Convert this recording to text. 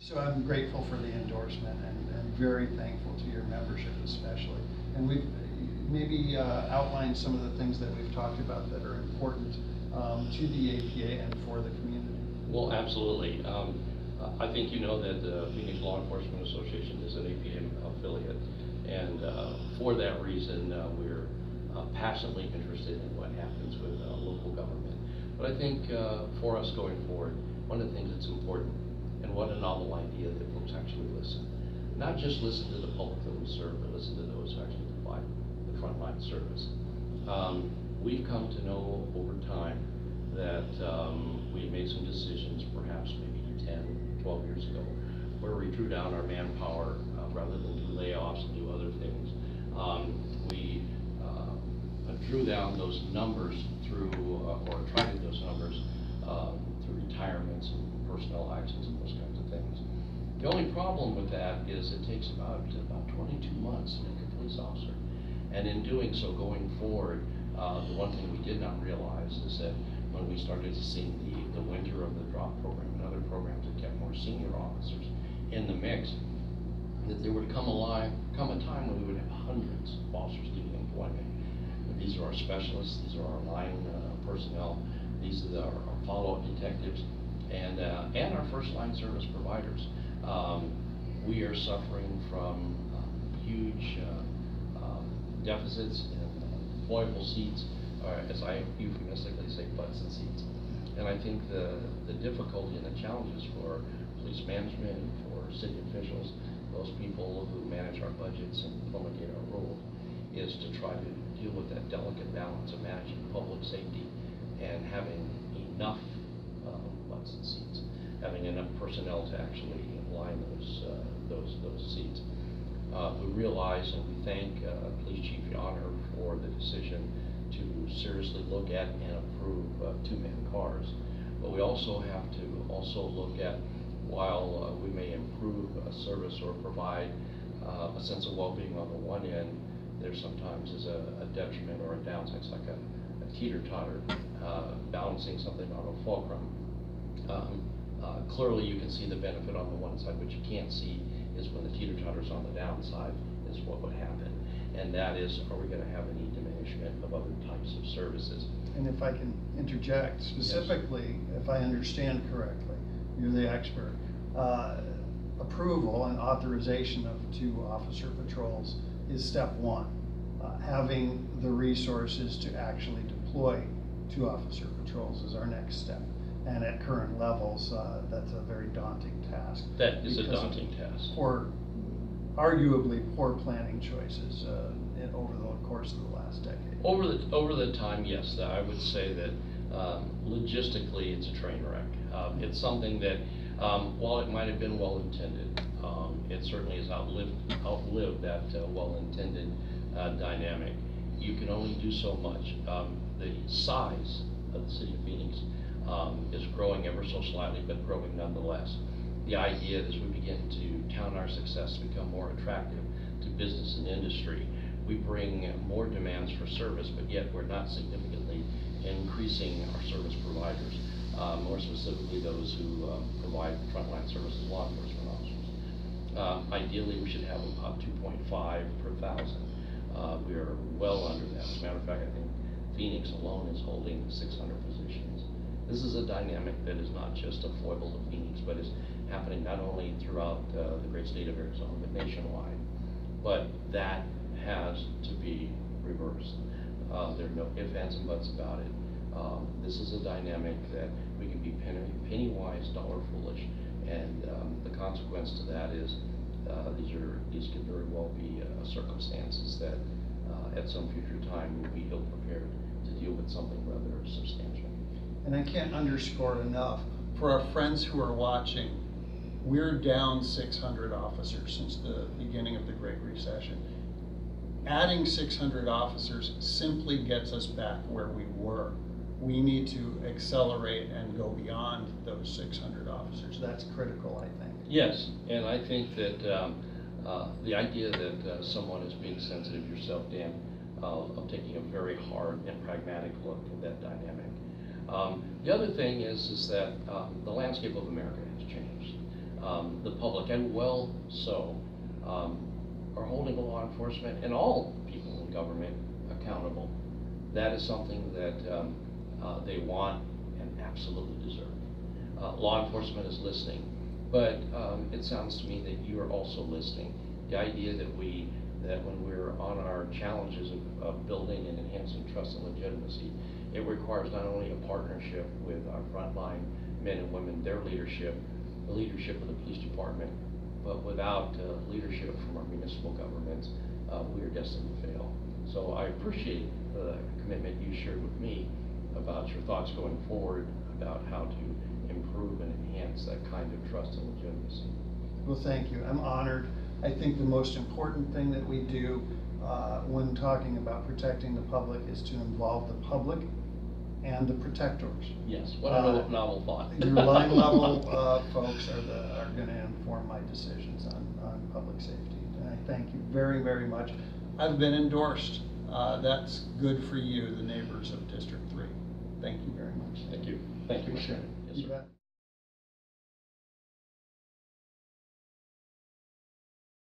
So I'm grateful for the endorsement and very thankful to your membership especially. And we've maybe outlined some of the things that we've talked about that are important to the APA and for the community. Well, absolutely. I think you know that the Phoenix Law Enforcement Association is an APA affiliate, and for that reason, we're passionately interested in what happens with local government. But I think for us going forward, one of the things that's important, and what a novel idea that folks actually listen. Not just listen to the public that we serve, but listen to those who actually provide the frontline service. We've come to know over time that we made some decisions, perhaps maybe 10, 12 years ago, where we drew down our manpower rather than do layoffs and do other things. We drew down those numbers through, or tried to do those numbers through retirements and personnel actions and those kinds of things. The only problem with that is it takes about 22 months to make a police officer. And in doing so, going forward, the one thing we did not realize is that when we started to see the winter of the drop program and other programs that kept more senior officers in the mix, that there would come a time when we would have hundreds of officers leaving employment. These are our specialists, these are our line personnel, these are our follow-up detectives, and our first line service providers. We are suffering from huge deficits in employable seats, as I euphemistically say, butts and seats. And I think the difficulty and the challenges for police management, for city officials, those people who manage our budgets and promulgate our rules, is to try to deal with that delicate balance of managing public safety and having enough butts and seats, having enough personnel to actually line those seats. We realize and we thank Police Chief Yonner for the decision to seriously look at and approve two-man cars. But we also have to look at, while we may improve a service or provide a sense of well-being on the one end, there sometimes is a detriment or a downside. It's like a teeter-totter, balancing something on a fulcrum. Clearly you can see the benefit on the one side. What you can't see is when the teeter-totter's on the downside is what would happen. And that is, are we going to have any diminishment of other types of services? And if I can interject, specifically, yes. If I understand correctly, you're the expert, approval and authorization of 2 officer patrols is step 1. Having the resources to actually deploy 2 officer patrols is our next step. And at current levels, that's a very daunting task. That is a daunting task. Arguably poor planning choices over the course of the last decade. Over the time, yes, I would say that logistically it's a train wreck. It's something that, while it might have been well intended, it certainly has outlived that well-intended dynamic. You can only do so much. The size of the city of Phoenix is growing ever so slightly, but growing nonetheless. The idea is we begin to count our success to become more attractive to business and industry. We bring more demands for service, but yet we're not significantly increasing our service providers, more specifically those who provide frontline services, law enforcement officers. Ideally, we should have about 2.5 per thousand. We are well under that. As a matter of fact, I think Phoenix alone is holding 600 positions. This is a dynamic that is not just a foible of Phoenix, but is happening not only throughout the great state of Arizona, but nationwide. But that has to be reversed. There are no ifs, ands, and buts about it. This is a dynamic that we can be penny wise, dollar foolish, and the consequence to that is these could very well be circumstances that at some future time will be ill prepared to deal with something rather substantial. And I can't underscore enough, for our friends who are watching, we're down 600 officers since the beginning of the Great Recession. Adding 600 officers simply gets us back where we were. We need to accelerate and go beyond those 600 officers. That's critical, I think. Yes, and I think that the idea that someone is being sensitive, yourself, Dan, of taking a very hard and pragmatic look at that dynamic. The other thing is that the landscape of America has changed. the public, and well so, are holding law enforcement and all people in government accountable. That is something that they want and absolutely deserve. Law enforcement is listening, but it sounds to me that you are also listening. The idea that when we're on our challenges of building and enhancing trust and legitimacy, it requires not only a partnership with our frontline men and women, their leadership, the leadership of the police department, but without leadership from our municipal governments, we are destined to fail. So I appreciate the commitment you shared with me about your thoughts going forward about how to improve and enhance that kind of trust and legitimacy. Well, thank you. I'm honored. I think the most important thing that we do when talking about protecting the public is to involve the public and the protectors. Yes, what a novel thought. Your line level folks are going to inform my decisions on public safety. And I thank you very, very much. I've been endorsed. That's good for you, the neighbors of District 3. Thank you very much. Thank you. Thank you, Mr. Chairman. Yes, sir. You bet.